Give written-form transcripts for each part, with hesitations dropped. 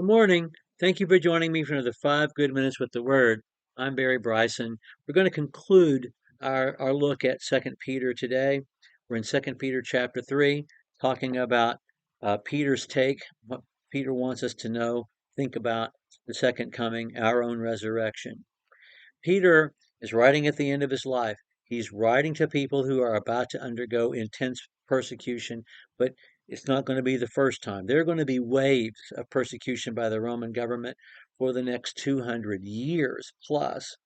Good morning. Thank you for joining me for another 5 good minutes with the Word. I'm Barry Bryson. We're going to conclude our look at Second Peter today. We're in Second Peter chapter 3, talking about Peter's take, what Peter wants us to know, think about the second coming, our own resurrection. Peter is writing at the end of his life. He's writing to people who are about to undergo intense persecution, but it's not going to be the first time. There are going to be waves of persecution by the Roman government for the next 200 years plus.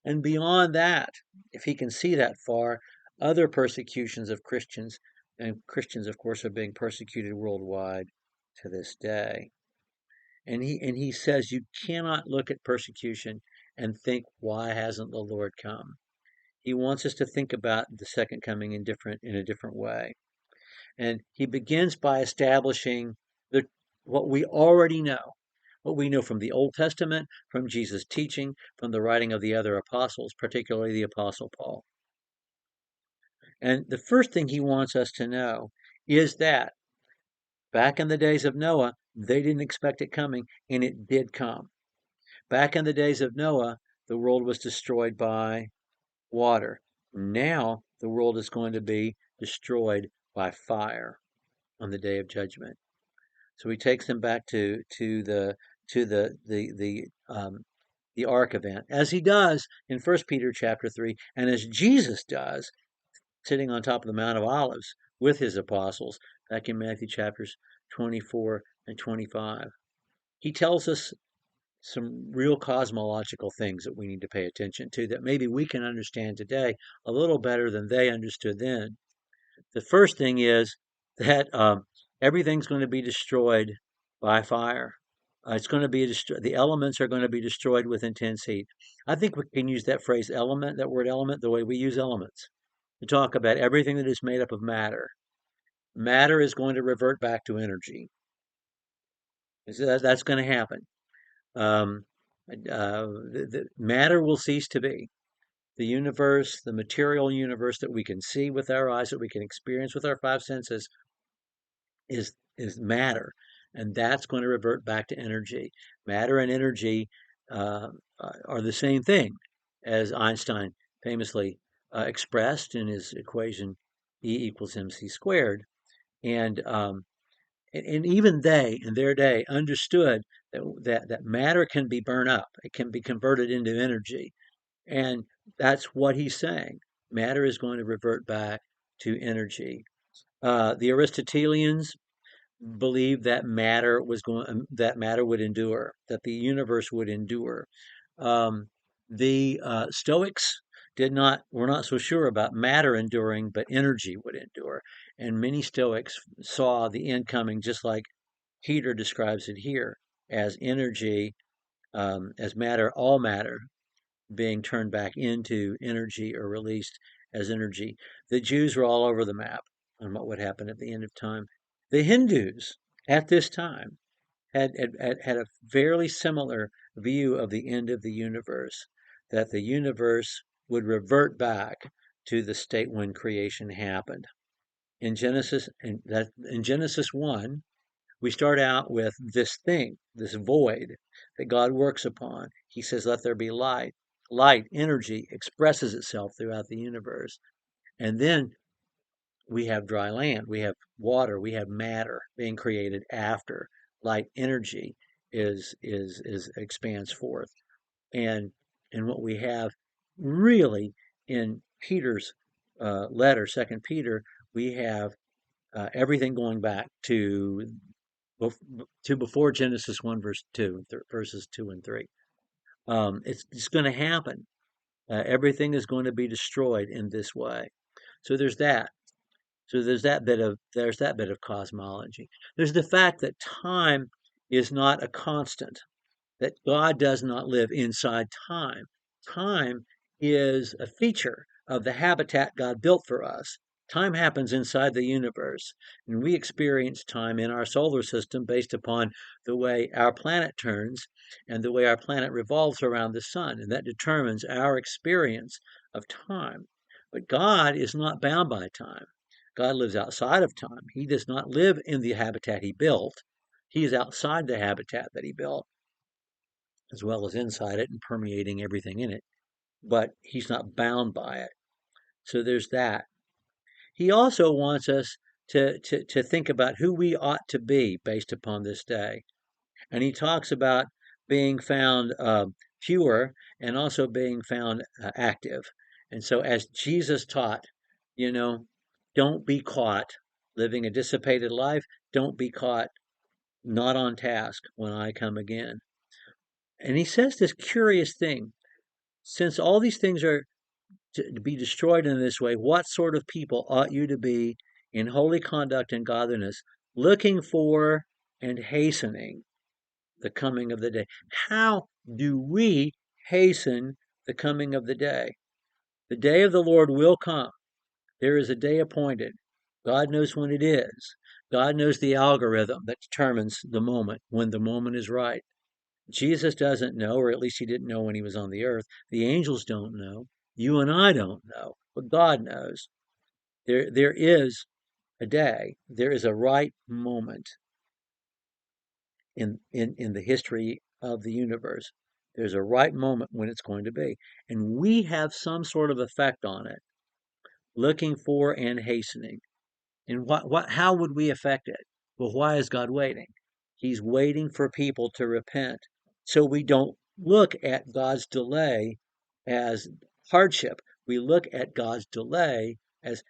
And beyond that, if he can see that far, other persecutions of Christians, and Christians, of course, are being persecuted worldwide to this day. And he says you cannot look at persecution and think, why hasn't the Lord come? He wants us to think about the second coming in a different way. And he begins by establishing what we already know, what we know from the Old Testament, from Jesus' teaching, from the writing of the other apostles, particularly the Apostle Paul. And the first thing he wants us to know is that back in the days of Noah, they didn't expect it coming, and it did come. Back in the days of Noah, the world was destroyed by water. Now the world is going to be destroyed by fire on the day of judgment. So he takes them back to the ark event, as he does in 1 Peter chapter 3, and as Jesus does, sitting on top of the Mount of Olives with his apostles back in Matthew chapters 24 and 25. He tells us some real cosmological things that we need to pay attention to that maybe we can understand today a little better than they understood then. The first thing is that everything's going to be destroyed by fire. It's going to be the elements are going to be destroyed with intense heat. I think we can use that phrase element, that word element, the way we use elements to talk about everything that is made up of matter. Matter is going to revert back to energy. That's going to happen. The matter will cease to be. The universe, the material universe that we can see with our eyes, that we can experience with our five senses, is matter, and that's going to revert back to energy. Matter and energy are the same thing, as Einstein famously expressed in his equation E equals mc squared. And and even they, in their day, understood that matter can be burned up. It can be converted into energy. And that's what he's saying. Matter is going to revert back to energy. The Aristotelians believed that that matter would endure, that the universe would endure. The Stoics were not so sure about matter enduring, but energy would endure. And many Stoics saw the end coming, just like Peter describes it here, as energy, as matter, all matter being turned back into energy or released as energy. The Jews were all over the map on what would happen at the end of time. The Hindus at this time had a fairly similar view of the end of the universe, that the universe would revert back to the state when creation happened. In Genesis 1, we start out with this thing, this void that God works upon. He says, let there be light. Light, energy, expresses itself throughout the universe. And then we have dry land, we have water, we have matter being created after light energy is expands forth. And what we have really in Peter's letter, Second Peter, we have everything going back to before Genesis 1 verse 2 verses 2 and 3. It's going to happen. Everything is going to be destroyed in this way. So there's that. So there's that bit of cosmology. There's the fact that time is not a constant, that God does not live inside time. Time is a feature of the habitat God built for us. Time happens inside the universe, and we experience time in our solar system based upon the way our planet turns and the way our planet revolves around the sun, and that determines our experience of time. But God is not bound by time. God lives outside of time. He does not live in the habitat he built. He's outside the habitat that he built, as well as inside it and permeating everything in it, but he's not bound by it. So there's that. He also wants us to think about who we ought to be based upon this day. And he talks about being found pure and also being found active. And so, as Jesus taught, you know, don't be caught living a dissipated life. Don't be caught not on task when I come again. And he says this curious thing: since all these things are to be destroyed in this way, what sort of people ought you to be in holy conduct and godliness, looking for and hastening the coming of the day? How do we hasten the coming of the day? The day of the Lord will come. There is a day appointed. God knows when it is. God knows the algorithm that determines the moment, when the moment is right. Jesus doesn't know, or at least he didn't know when he was on the earth. The angels don't know. You and I don't know, but God knows. There is a day. There is a right moment in the history of the universe. There's a right moment when it's going to be. And we have some sort of effect on it, looking for and hastening. And how would we affect it? Well, why is God waiting? He's waiting for people to repent. So we don't look at God's delay as hardship. We look at God's delay as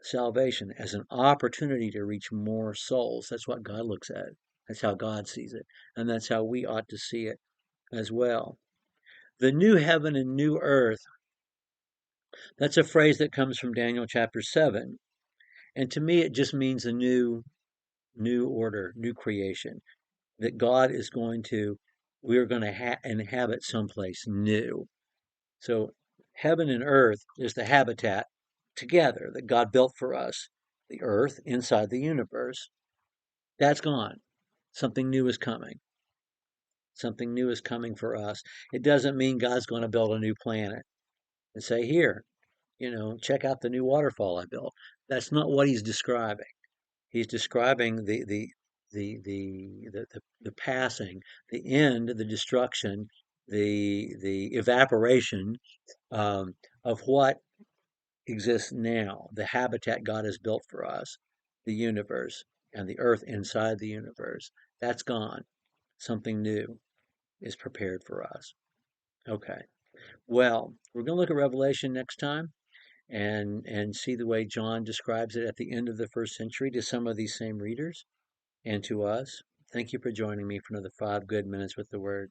salvation, as an opportunity to reach more souls. That's what God looks at. That's how God sees it. And that's how we ought to see it as well. The new heaven and new earth, that's a phrase that comes from Daniel chapter 7. And to me, it just means a new order, new creation. That God is going to, we're going to inhabit someplace new. So heaven and earth is the habitat together that God built for us. The earth inside the universe. That's gone. Something new is coming. Something new is coming for us. It doesn't mean God's going to build a new planet and say, here, check out the new waterfall I built. That's not what he's describing. He's describing the passing, the end, the destruction, the evaporation of what exists now, the habitat God has built for us, the universe and the earth inside the universe. That's gone. Something new is prepared for us. Okay. Well, we're going to look at Revelation next time and see the way John describes it at the end of the first century to some of these same readers and to us. Thank you for joining me for another 5 good minutes with the Word.